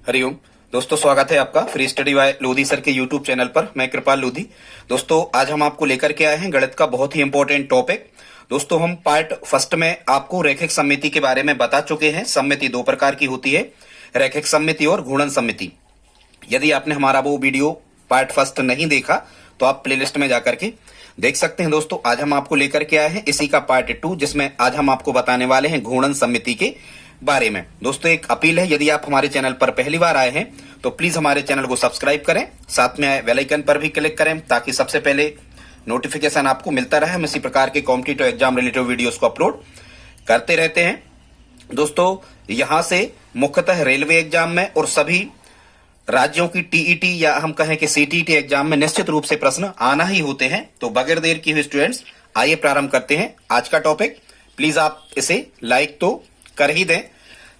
हरिओम दोस्तों, स्वागत है आपका free study bye Lodhi sir के यूट्यूब चैनल पर। मैं कृपाल लोधी। दोस्तों, आज हम आपको लेकर के आए हैं गणित का बहुत ही इंपॉर्टेंट टॉपिक। दोस्तों, हम पार्ट फर्स्ट में आपको रैखिक सममिति के बारे में बता चुके हैं। सममिति दो प्रकार की होती है, रैखिक सममिति और घूर्णन सममिति। यदि आपने हमारा वो वीडियो पार्ट फर्स्ट नहीं देखा तो आप प्लेलिस्ट में जाकर के देख सकते हैं। दोस्तों, आज हम आपको लेकर के आए हैं इसी का पार्ट 2, जिसमें आज हम आपको बताने वाले हैं घूर्णन सममिति के बारे में। दोस्तों, एक अपील है, यदि आप हमारे चैनल पर पहली बार आए हैं तो प्लीज हमारे चैनल को सब्सक्राइब करें, साथ में बेल आइकन पर भी क्लिक करें ताकि सबसे पहले नोटिफिकेशन आपको मिलता रहे। हम इसी प्रकार के कॉम्पिटिटिव एग्जाम रिलेटेड वीडियोस को अपलोड करते रहते हैं। दोस्तों, यहां से मुख्यतः रेलवे एग्जाम में और सभी राज्यों की टीईटी या हम कहें कि सीटीईटी एग्जाम में निश्चित रूप से प्रश्न आना ही होते हैं। तो बगैर देर किए हुए स्टूडेंट्स, आइए प्रारंभ करते हैं आज का टॉपिक। प्लीज आप इसे लाइक तो कर ही दें।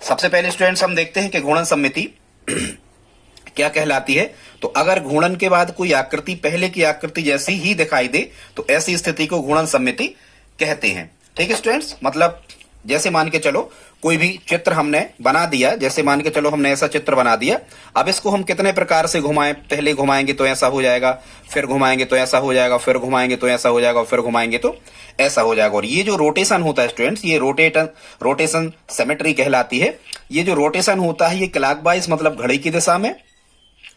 सबसे पहले स्टूडेंट्स, हम देखते हैं कि घूर्णन सममिति क्या कहलाती है। तो अगर घूर्णन के बाद कोई आकृति पहले की आकृति जैसी ही दिखाई दे तो ऐसी स्थिति को घूर्णन सममिति कहते हैं। ठीक है स्टूडेंट्स, मतलब जैसे मान के चलो कोई भी चित्र हमने बना दिया, जैसे मान के चलो हमने ऐसा चित्र बना दिया। अब इसको हम कितने प्रकार से घुमाएं, पहले घुमाएंगे तो ऐसा हो जाएगा, फिर घुमाएंगे तो ऐसा हो जाएगा, फिर घुमाएंगे तो ऐसा हो जाएगा, फिर घुमाएंगे तो ऐसा हो जाएगा। और ये जो रोटेशन होता है स्टूडेंट्स, ये रोटेशन सिमेट्री कहलाती है। ये जो रोटेशन होता है ये क्लॉकवाइज मतलब घड़ी की दिशा में,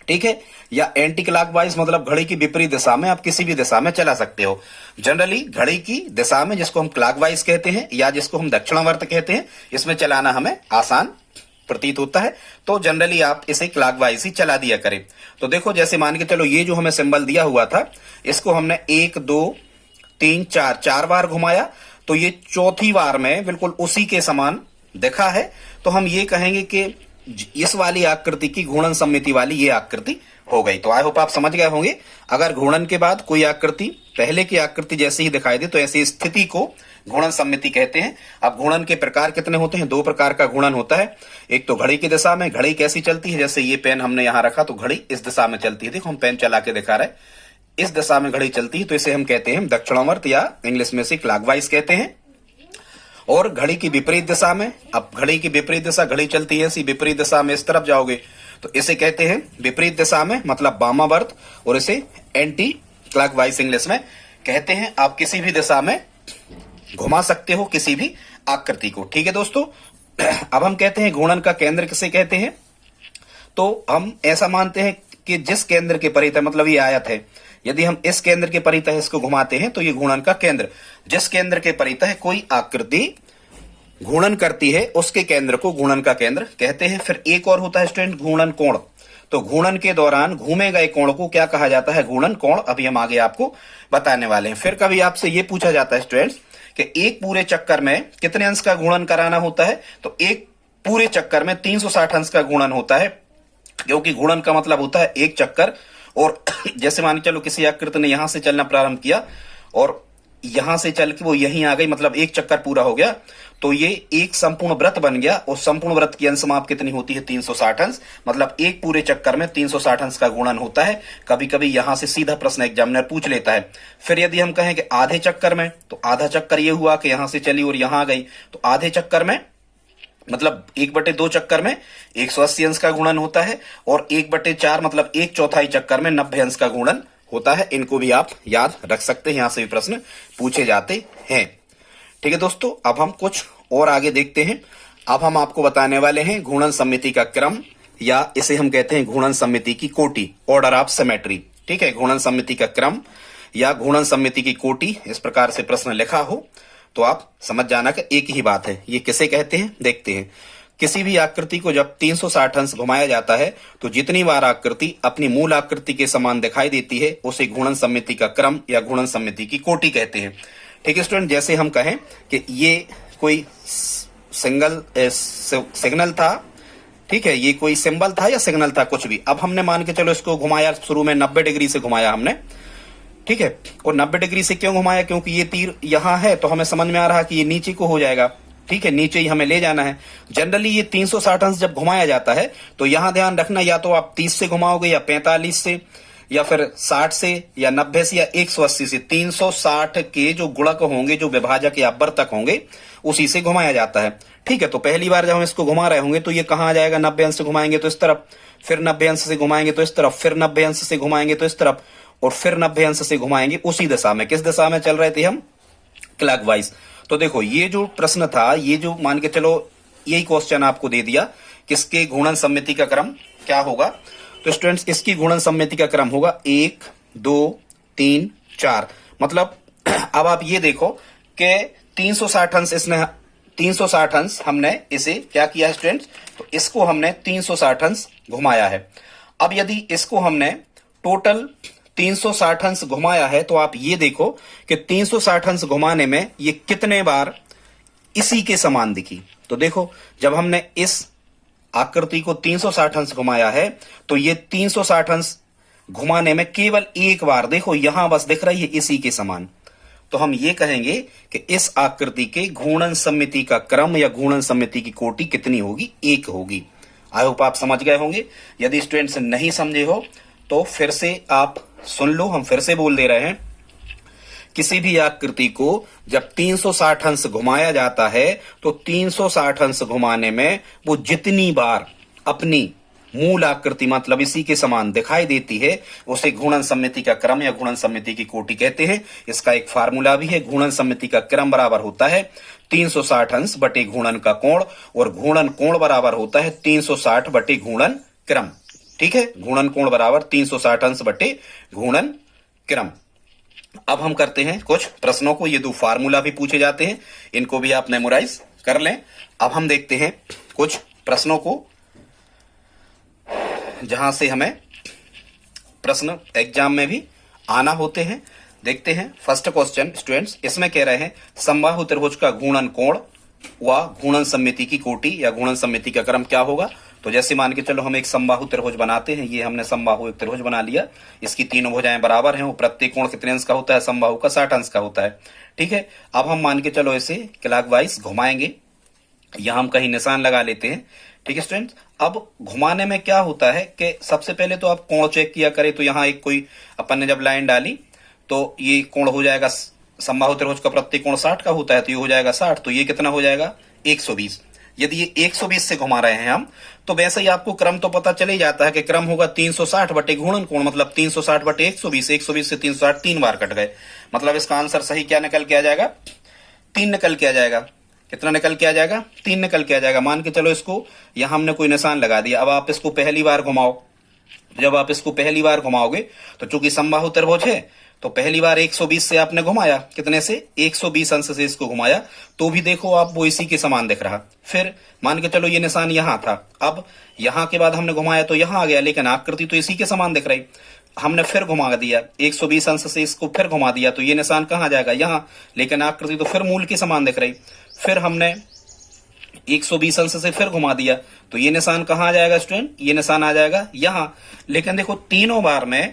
ठीक है, या एंटी क्लॉकवाइज मतलब घड़ी की विपरीत दिशा में, आप किसी भी दिशा में चला सकते हो। जनरली घड़ी की दिशा में, जिसको हम क्लॉकवाइज कहते हैं या जिसको हम दक्षिणावर्त कहते हैं, इसमें चलाना हमें आसान प्रतीत होता है। तो जनरली आप इसे क्लॉकवाइज ही चला दिया करें। तो देखो, जैसे मान के चलो ये जो हमें सिंबल दिया हुआ था, इसको हमने 1 2 3 4 बार घुमाया, तो ये चौथी बार में बिल्कुल उसी के समान दिखा है। तो हम ये कहेंगे कि इस वाली आकृति की घूर्णन सममिति वाली ये आकृति हो गई। तो आई होप आप समझ गए होंगे। अगर घूर्णन के बाद कोई आकृति पहले की आकृति जैसी ही दिखाई दे तो ऐसी स्थिति को घूर्णन सममिति कहते हैं। अब घूर्णन के प्रकार कितने होते हैं? 2 प्रकार का घूर्णन होता है। एक तो घड़ी की दिशा में, घड़ी कैसी चलती है, जैसे ये पेन हमने यहां रखा तो घड़ी इस दिशा में चलती है। देखो, हम पेन चला के दिखा रहे हैं, इस दिशा में घड़ी चलती है, तो इसे हम कहते हैं दक्षिणावर्त या इंग्लिश में से क्लॉकवाइज कहते हैं। और घड़ी की विपरीत दिशा में, अब घड़ी की विपरीत दिशा, घड़ी चलती है ऐसी विपरीत दिशा में, इस तरफ जाओगे तो इसे कहते हैं विपरीत दिशा में मतलब वामावर्त, और इसे एंटी क्लॉकवाइज इंग्लिश में कहते हैं। आप किसी भी दिशा में घुमा सकते हो किसी भी आकृति को। ठीक है दोस्तों, अब हम कहते हैं घूर्णन का केंद्र किसे कहते हैं। तो हम ऐसा मानते हैं कि जिस केंद्र के परितः, मतलब ये आयत है, यदि हम इस केंद्र के परितः इसको घुमाते हैं तो ये घूर्णन का केंद्र, जिस केंद्र के परितः कोई आकृति घूर्णन करती है उसके केंद्र को घूर्णन का केंद्र कहते हैं। फिर एक और होता है स्टूडेंट घूर्णन कोण। तो घूर्णन के दौरान घूमे गए कोण को क्या कहा जाता है? घूर्णन कोण। अभी हम आगे आपको बताने वाले हैं। फिर कभी आपसे ये पूछा जाता है स्टूडेंट्स कि एक पूरे चक्कर में कितने अंश का घूर्णन कराना होता है? तो एक पूरे चक्कर में 360 अंश का घूर्णन होता है, क्योंकि घूर्णन का मतलब होता है एक चक्कर। और जैसे मान के चलो किसी आकृति ने यहां से चलना प्रारंभ किया और यहां से चल के वो यहीं आ गई, मतलब एक चक्कर पूरा हो गया, तो ये एक संपूर्ण वृत्त बन गया। और संपूर्ण वृत्त की अंश माप कितनी होती है? 360 अंश। मतलब एक पूरे चक्कर में 360 अंश का घूर्णन होता है। कभी कभी यहां से सीधा प्रश्न एग्जामिनर पूछ लेता है। फिर यदि हम कहें कि आधे चक्कर में, तो आधा चक्कर ये हुआ कि यहां से चली और यहां आ गई, तो आधे चक्कर में मतलब 1/2 चक्कर में 180 अंश का घूर्णन होता है। और 1/4 मतलब 1/4 चक्कर में 90 अंश का घूर्णन होता है। इनको भी आप याद रख सकते हैं, यहां से भी प्रश्न पूछे जाते हैं। ठीक है दोस्तों, अब हम कुछ और आगे देखते हैं। अब हम आपको बताने वाले हैं घूर्णन सममिति का क्रम, या इसे हम कहते हैं घूर्णन सममिति की कोटि, ऑर्डर ऑफ सिमेट्री। ठीक है, घूर्णन सममिति का क्रम या घूर्णन सममिति की कोटि, इस प्रकार से प्रश्न लिखा हो तो आप समझ जाना कि एक ही बात है। ये किसे कहते हैं देखते हैं। किसी भी आकृति को जब 360 अंश घुमाया जाता है तो जितनी बार आकृति अपनी मूल आकृति के समान दिखाई देती है उसे घूर्णन सममिति का क्रम या घूर्णन सममिति की कोटि कहते हैं। ठीक है स्टूडेंट, जैसे हम कहें कि ये कोई सिग्नल था, ठीक है, ये कोई सिंबल था या सिग्नल था, कुछ भी। अब हमने मान के चलो इसको घुमाया, शुरू में 90 डिग्री से घुमाया हमने, ठीक है। और 90 डिग्री से क्यों घुमाया? क्योंकि ये तीर यहां है तो हमें समझ में आ रहा कि ये नीचे को हो जाएगा, ठीक है, नीचे ही हमें ले जाना है। जनरली ये 360 अंश जब घुमाया जाता है तो यहां ध्यान रखना, या तो आप 30 से घुमाओगे या 45 से या फिर 60 से या 90 से या 180 से। 360 के जो गुणक होंगे, जो विभाजक या वर्तक होंगे, उसी से घुमाया जाता है। ठीक है, तो पहली बार जब हम इसको घुमा रहे होंगे तो ये कहाँ आ जाएगा, 90 अंश से घुमाएंगे तो इस तरफ, फिर 90 अंश से घुमाएंगे तो इस तरफ, फिर 90 अंश से घुमाएंगे तो इस तरफ, और फिर 90 अंश से घुमाएंगे उसी दिशा में। किस दिशा में चल रहे थे हम, क्लॉकवाइज। तो देखो ये जो प्रश्न था, ये जो मान के चलो यही क्वेश्चन आपको दे दिया, किसके घूर्णन सममिति का क्रम क्या होगा। तो स्टूडेंट्स इसकी घूर्णन सममिति का क्रम होगा 1 2 3 4। मतलब अब आप ये देखो कि 360 अंश इसने 360 अंश हमने इसे क्या किया है स्टूडेंट्स, तो इसको हमने 360 अंश घुमाया है। अब यदि इसको हमने टोटल 360 अंश घुमाया है तो आप ये देखो कि 360 अंश घुमाने में ये कितने बार इसी के समान दिखी। तो देखो जब हमने इस आकृति को 360 अंश घुमाया है तो ये 360 अंश घुमाने में केवल एक बार देखो यहां बस दिख रही है इसी के समान। तो हम ये कहेंगे कि इस आकृति के घूर्णन सममिति का क्रम या घूर्णन सममिति की कोटि कितनी होगी, 1 होगी। आई होप आप समझ गए होंगे। यदि स्टूडेंट्स नहीं समझे हो तो फिर से आप सुन लो, हम फिर से बोल दे रहे हैं। किसी भी आकृति को जब 360 अंश घुमाया जाता है तो 360 अंश घुमाने में वो जितनी बार अपनी मूल आकृति मतलब इसी के समान दिखाई देती है उसे घूर्णन सममिति का क्रम या घूर्णन सममिति की कोटि कहते हैं। इसका एक फार्मूला भी है, घूर्णन सममिति का क्रम बराबर होता है 360 अंश बटे घूर्णन का कोण, और घूर्णन कोण बराबर होता है 360 बटे घूर्णन क्रम। ठीक है, घूर्णन कोण बराबर 360 अंश बटे घूर्णन क्रम। अब हम करते हैं कुछ प्रश्नों को, ये 2 फार्मूला भी पूछे जाते हैं, इनको भी आप मेमोराइज कर लें। अब हम देखते हैं कुछ प्रश्नों को जहां से हमें प्रश्न एग्जाम में भी आना होते हैं। देखते हैं फर्स्ट क्वेश्चन स्टूडेंट्स, इसमें कह रहे हैं समबाहु त्रिभुज का घूर्णन कोण व घूर्णन सममिति की कोटि या घूर्णन सममिति का क्रम क्या होगा। तो जैसे मान के चलो हम एक समबाहु त्रिभुज बनाते हैं, ये हमने समबाहु एक त्रिभुज बना लिया, इसकी तीनों भुजाएं बराबर हैं, वो प्रत्येक कोण कितने अंश का होता है, समबाहु का 60 अंश का होता है। ठीक है, अब हम मान के चलो इसे क्लॉकवाइज घुमाएंगे, यहां हम कहीं निशान लगा लेते हैं। ठीक है स्टूडेंट्स, अब घुमाने में क्या होता है कि सबसे पहले तो आप कोण चेक किया करें। तो यहाँ एक कोई अपन ने जब लाइन डाली तो ये कोण हो जाएगा, समबाहु त्रिभुज का प्रत्येक कोण 60 का होता है, तो ये हो जाएगा 60, तो ये कितना हो जाएगा 120। यदि ये 120 से घुमा रहे हैं हम तो वैसे ही आपको क्रम तो पता चल ही जाता है कि क्रम होगा 360 बटे घूर्णन कोण, मतलब 360 बटे 120, 120 से 360 3 बार कट गए, मतलब इसका आंसर सही क्या निकल के आ जाएगा, 3 निकल के आ जाएगा। कितना निकल के आ जाएगा, 3 निकल के आ जाएगा। मान के चलो इसको यहां हमने कोई निशान लगा दिया, अब आप इसको पहली बार घुमाओ। जब आप इसको पहली बार घुमाओगे तो चूंकि समबाहु त्रिभुज है तो पहली बार 120 से आपने घुमाया, कितने से 120 अंश से इसको घुमाया, तो भी देखो आप वो इसी के समान दिख रहा। फिर मान के चलो ये निशान यहां था, अब यहां के बाद हमने घुमाया तो यहां आ गया, लेकिन आकृति तो इसी के समान दिख रही। हमने फिर घुमा दिया 120 अंश से इसको फिर घुमा दिया तो ये निशान कहां जाएगा, यहां, लेकिन आकृति तो फिर मूल के समान दिख रही। फिर हमने 120 अंश से फिर घुमा दिया तो ये निशान कहां आ जाएगा स्टूडेंट, ये निशान आ जाएगा यहां। लेकिन देखो तीनों बार हमने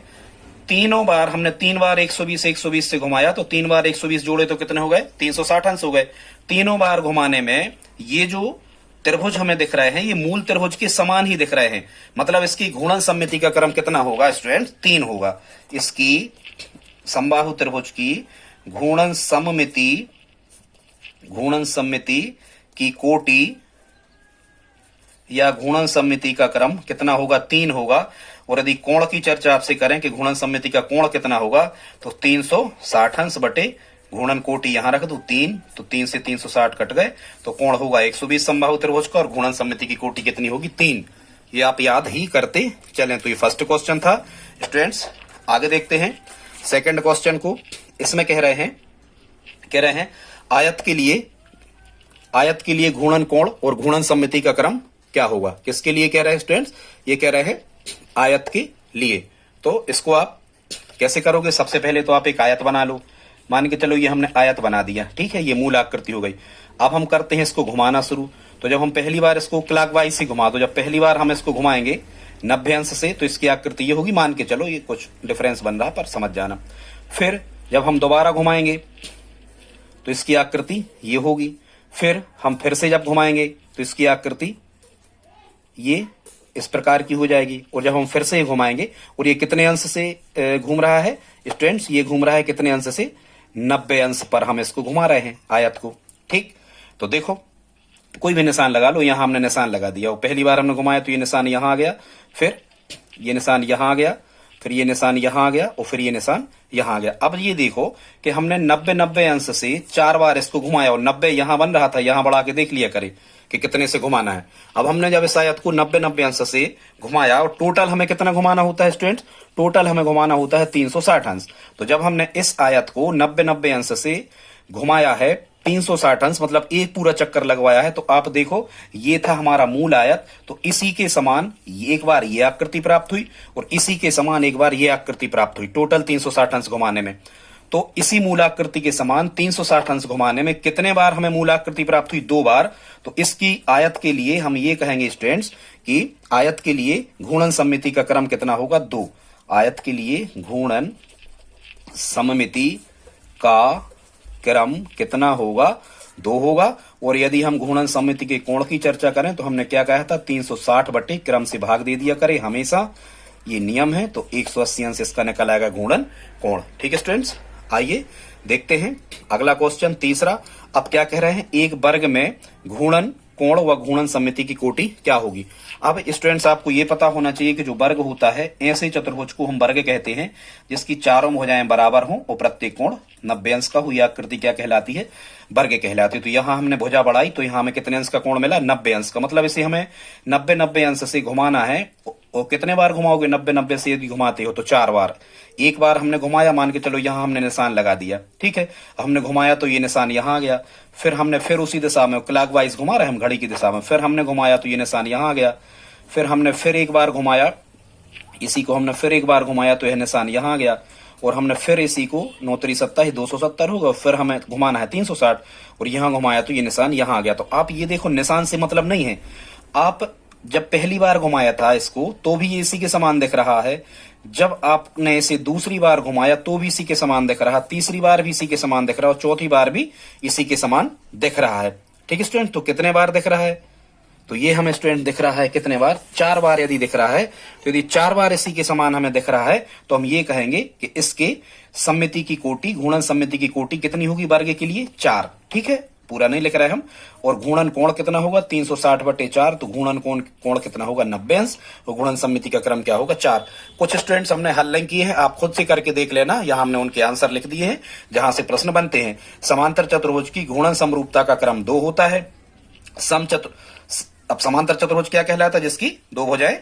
3 बार 120 से घुमाया तो 3 बार 120 जोड़े तो कितने हो गए, 360 अंश हो गए। तीनों बार घुमाने में ये जो त्रिभुज हमें दिख रहे हैं ये मूल त्रिभुज के समान ही दिख रहे हैं, मतलब इसकी घूर्णन सममिति का क्रम कितना होगा स्टूडेंट, 3 होगा। इसकी समबाहु त्रिभुज की घूर्णन सममिति की कोटि या घूर्णन सममिति का क्रम कितना होगा, 3 होगा। और यदि कोण की चर्चा आपसे करें कि घूर्णन सममिति का कोण कितना होगा तो 360 अंश बटे घूर्णन कोटि यहां रख दो 3, तो 3 से 360 कट गए तो कोण होगा 120 समबाहु त्रिभुज का, और घूर्णन सममिति की कोटि कितनी होगी, 3। ये आप याद ही करते चलें। तो ये फर्स्ट क्वेश्चन था स्टूडेंट्स। आगे देखते हैं सेकंड क्वेश्चन को। इसमें कह रहे हैं आयत के लिए घूर्णन कोण और घूर्णन सममिति का क्रम क्या होगा। किसके लिए कह रहे हैं स्टूडेंट्स, ये कह रहे हैं आयत के लिए। तो इसको आप कैसे करोगे, सबसे पहले तो आप एक आयत बना लो। मान के चलो ये हमने आयत बना दिया, ठीक है, ये मूल आकृति हो गई। अब हम करते हैं इसको घुमाना शुरू। तो जब हम पहली बार इसको क्लॉकवाइज से घुमा दो, जब पहली बार हम इसको घुमाएंगे 90 अंश से तो इसकी आकृति ये होगी। मान के चलो ये कुछ डिफरेंस बन रहा पर समझ जाना। फिर जब हम दोबारा घुमाएंगे तो इसकी आकृति ये होगी। फिर हम फिर से जब घुमाएंगे तो इसकी आकृति ये इस प्रकार की हो जाएगी। और जब हम फिर से घुमाएंगे, और ये कितने अंश से घूम रहा है स्टूडेंट्स, ये घूम रहा है कितने अंश से, 90 अंश पर हम इसको घुमा रहे हैं आयत को। ठीक, तो देखो कोई भी निशान लगा लो, यहां हमने निशान लगा दिया, और पहली बार हमने घुमाया तो ये निशान यहां आ गया, फिर ये निशान यहां आ गया, फिर ये निशान यहां आ गया, और फिर ये निशान यहां आ गया। अब ये देखो कि हमने 90-90 अंश से 4 बार इसको घुमाया, और 90 यहां बन रहा था, यहां बढ़ा के देख लिया करे कि कितने से घुमाना है। अब हमने जब इस आयत को 90-90 अंश से घुमाया, और टोटल हमें कितना घुमाना होता है स्टूडेंट्स, टोटल हमें घुमाना होता है 360 अंश। तो जब हमने इस आयत को 90-90 अंश से घुमाया है 360 अंश, मतलब एक पूरा चक्कर लगवाया है, तो आप देखो ये था हमारा मूल आयत, तो इसी के समान एक बार ये आकृति प्राप्त हुई, और इसी के समान एक बार ये आकृति प्राप्त हुई, टोटल 360 अंश घुमाने में। तो इसी मूलाकृति के समान 360 अंश घुमाने में कितने बार हमें मूलाकृति प्राप्त हुई, 2 बार। तो इसकी आयत के लिए हम ये कहेंगे स्टूडेंट्स कि आयत के लिए घूर्णन सममिति का क्रम कितना होगा, 2। आयत के लिए घूर्णन सममिति का क्रम कितना होगा, 2 होगा। और यदि हम घूर्णन सममिति के कोण की चर्चा करें तो हमने क्या कहा था, 360 बटे क्रम से भाग दे दिया करें हमेशा, ये नियम है। तो 180 अंश इसका निकल आएगा घूर्णन कोण। ठीक है स्टूडेंट्स, आइए देखते हैं अगला क्वेश्चन, तीसरा। अब क्या कह रहे हैं, एक वर्ग में घूर्णन कोण व घूर्णन सममिति की कोटि क्या होगी। अब स्टूडेंट्स आपको ये पता होना चाहिए कि जो वर्ग होता है, ऐसे चतुर्भुज को हम वर्ग कहते हैं जिसकी चारों भुजाएं बराबर हों और प्रत्येक कोण 90 अंश का हो। यह आकृति क्या कहलाती है, वर्ग कहलाती है। तो यहां हमने भुजा बढ़ाई तो यहां हमें कितने अंश का कोण मिला, 90 अंश का। मतलब इसे हमें 90-90 अंश से घुमाना है, और कितने बार घुमाओगे, 90-90 से यदि घुमाते हो तो 4 बार। एक बार हमने घुमाया, मान के चलो यहां हमने निशान लगा दिया, ठीक है, हमने घुमाया तो ये निशान यहां आ गया, फिर हमने फिर उसी दिशा में क्लॉकवाइज घुमा रहे हम घड़ी की दिशा में, फिर हमने घुमाया तो ये निशान यहां आ गया, फिर हमने फिर एक बार घुमाया, इसी को हमने फिर एक बार घुमाया तो यह निशान यहां आ गया, और हमने फिर इसी को 9×3 = 270 होगा, फिर हमें घुमाना है 360, और यहां घुमाया तो ये निशान यहां आ गया। तो आप ये देखो, निशान से मतलब नहीं है, आप जब पहली बार घुमाया था इसको तो भी ये इसी के समान दिख रहा है, जब आपने इसे दूसरी बार घुमाया तो भी इसी के समान दिख रहा, तीसरी बार भी इसी के समान दिख रहा, और चौथी बार भी इसी के समान दिख रहा है। ठीक है स्टूडेंट, तो कितने बार दिख रहा है, तो ये हमें स्टूडेंट दिख रहा है कितने बार, 4 बार यदि दिख रहा है, तो यदि 4 बार इसी के समान हमें दिख रहा है तो हम ये कहेंगे कि इसके सममिति की कोटि, घूर्णन सममिति की कोटि कितनी होगी वर्ग के लिए, 4। ठीक है, पूरा नहीं लिख रहे हम। और घूर्णन कोण कितना होगा, 360/4, तो घूर्णन कोण कितना होगा, 90 अंश, और घूर्णन सममिति का क्रम क्या होगा, 4। कुछ स्टूडेंट्स हमने हल नहीं किए हैं, आप खुद से करके देख लेना, यहां हमने उनके आंसर लिख दिए हैं जहां से प्रश्न बनते हैं। समांतर चतुर्भुज की घूर्णन समरूपता का क्रम 2 होता है। अब समांतर चतुर्भुज क्या कहलाता है, जिसकी 2 भुजाएं,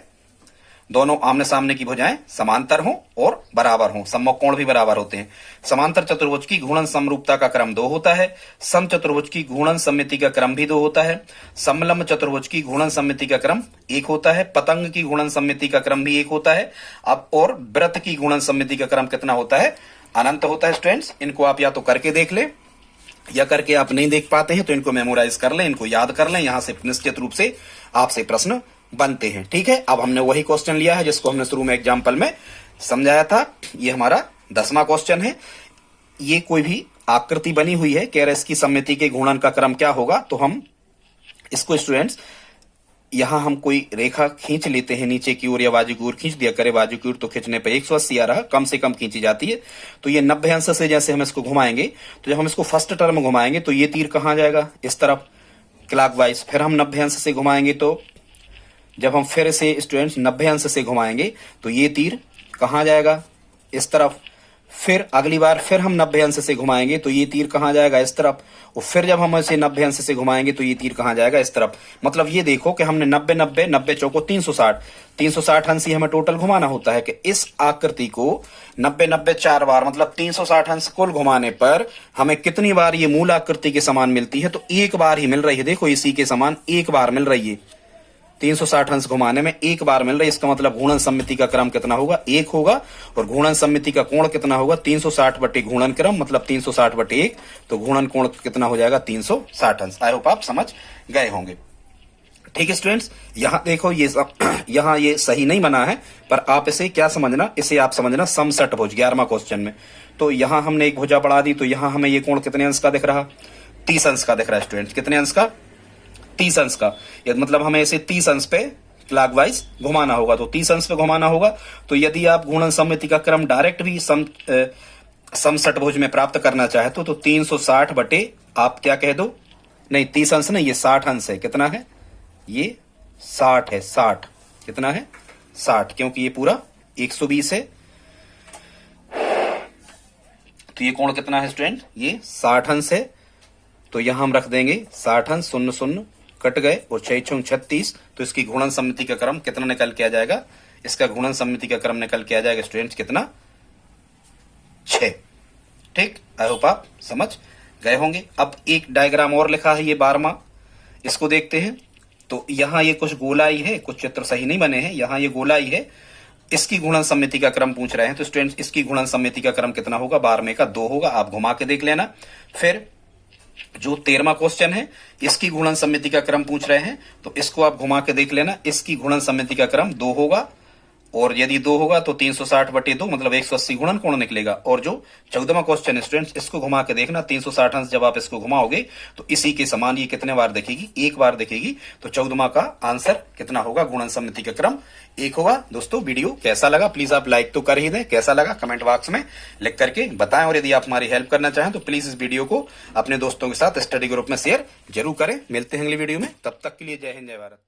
दोनों आमने सामने की भुजाएं समांतर हों और बराबर हों, सम्मुख कोण भी बराबर होते हैं। समांतर चतुर्भुज की घूर्णन समरूपता का क्रम 2 होता है। सम चतुर्भुज की घूर्णन सममिति का क्रम भी 2 होता है। समलंब चतुर्भुज की घूर्णन सममिति का क्रम 1 होता है। पतंग की घूर्णन सममिति का क्रम भी 1 होता है। अब और वृत्त की घूर्णन सममिति का क्रम कितना होता है, अनंत होता है। स्टूडेंट्स, इनको आप या तो करके देख ले, या करके आप नहीं देख पाते हैं तो इनको मेमोराइज कर लें, इनको याद कर लें, यहां से निश्चित रूप से आपसे प्रश्न बनते हैं। ठीक है, अब हमने वही क्वेश्चन लिया है जिसको हमने शुरू में एग्जाम्पल में समझाया था। ये हमारा 10वां क्वेश्चन है। ये कोई भी आकृति बनी हुई है, कह रहे इसकी सममिति के घूर्णन का क्रम क्या होगा, तो हम इसको स्टूडेंट्स यहां हम कोई रेखा खींच लेते हैं नीचे की ओर, या बाजू की ओर खींच दिया करे, बाजू की ओर तो खींचने पे 180 आ रहा, कम से कम खींची जाती है। तो ये 90 अंश से जैसे हम इसको घुमाएंगे, तो जब हम इसको फर्स्ट टर्म घुमाएंगे तो ये तीर कहां जाएगा, इस तरफ क्लॉकवाइज। फिर हम 90 अंश से घुमाएंगे, तो जब हम फिर से स्टूडेंट्स 90 अंश से घुमाएंगे तो ये तीर कहां जाएगा, इस तरफ। फिर अगली बार फिर हम 90 अंश से घुमाएंगे तो ये तीर कहां जाएगा, इस तरफ। और फिर जब हम इसे 90 अंश से घुमाएंगे तो ये तीर कहां जाएगा, इस तरफ। मतलब ये देखो कि हमने 90 चौको 360 अंश ही हमें टोटल घुमाना होता है, कि इस आकृति को 90 4 बार, मतलब 360 अंश कुल घुमाने पर हमें कितनी बार ये मूल आकृति के समान मिलती है, तो 1 बार ही मिल रही है। देखो इसी के समान 1 बार मिल रही है, 360 अंश घुमाने में 1 बार मिल रही है। इसका मतलब घूर्णन सममिति का क्रम कितना होगा, 1 होगा, और घूर्णन सममिति का कोण कितना होगा, 360 बटे घूर्णन क्रम, मतलब 360/1, तो घूर्णन कोण कितना हो जाएगा, 360 अंश। आई होप आप समझ गए होंगे। ठीक है स्टूडेंट्स, यहां देखो ये यहां ये सही नहीं बना है, पर आप इसे क्या समझना, इसे आप समझना समषटभुज 11वां क्वेश्चन में। तो यहां हमने एक भुजा बढ़ा दी, तो यहां हमें ये कोण कितने अंश का दिख रहा, 30 अंश का दिख रहा है स्टूडेंट्स। कितने अंश का, 30 अंश का। मतलब हमें इसे 30 अंश पे क्लॉकवाइज घुमाना होगा, तो 30 अंश पे घुमाना होगा। तो यदि आप घूर्णन सममिति का क्रम डायरेक्ट भी समषटभुज में प्राप्त करना चाहते हो, तो 360 बटे आप क्या कह दो नहीं 30 अंश नहीं, ये 60 अंश है। कितना है ये 60 है, 60 कितना है 60, क्योंकि ये पूरा 120 है। तो ये कोण कितना है स्टूडेंट, ये 60 अंश है। तो यहां हम रख देंगे 60 अंश, 0 0 कट गए और 6 6 36। तो इसकी गुणन सममिति का क्रम कितना निकल के आ जाएगा, इसका गुणन सममिति का क्रम निकल के आ जाएगा स्टूडेंट्स कितना 6। ठीक, आई होप आप समझ गए होंगे। अब एक डायग्राम और लिखा है ये 12वां, इसको देखते हैं। तो यहां ये कुछ गोलाई है, कुछ चित्र सही नहीं बने हैं। यहां ये गोलाई है, इसकी गुणन सममिति का क्रम पूछ रहे हैं। तो स्टूडेंट्स इसकी गुणन सममिति का क्रम कितना होगा, 12वें का 2 होगा। आप घुमा के देख लेना। फिर जो 13वां क्वेश्चन है, इसकी गुणन सममिति का क्रम पूछ रहे हैं, तो इसको आप घुमा के देख लेना। इसकी गुणन सममिति का क्रम 2 होगा, और यदि 2 होगा तो 360/2 मतलब 180 गुणन कोण निकलेगा। और जो 14वां क्वेश्चन है स्टूडेंट्स, इसको घुमा के देखना। 360 अंश जब आप इसको घुमाओगे तो इसी के समान ये कितने बार दिखेगी, एक बार दिखेगी। तो 14वां का आंसर कितना होगा, गुणन सममिति का क्रम 1 होगा। दोस्तों वीडियो कैसा लगा प्लीज आप लाइक तो कर ही दें, कैसा लगा कमेंट बॉक्स में लिख करके बताएं। और यदि आप हमारी हेल्प करना चाहें तो प्लीज इस वीडियो को अपने दोस्तों के साथ स्टडी ग्रुप में शेयर जरूर करें। मिलते हैं अगली वीडियो में, तब तक के लिए जय हिंद जय भारत।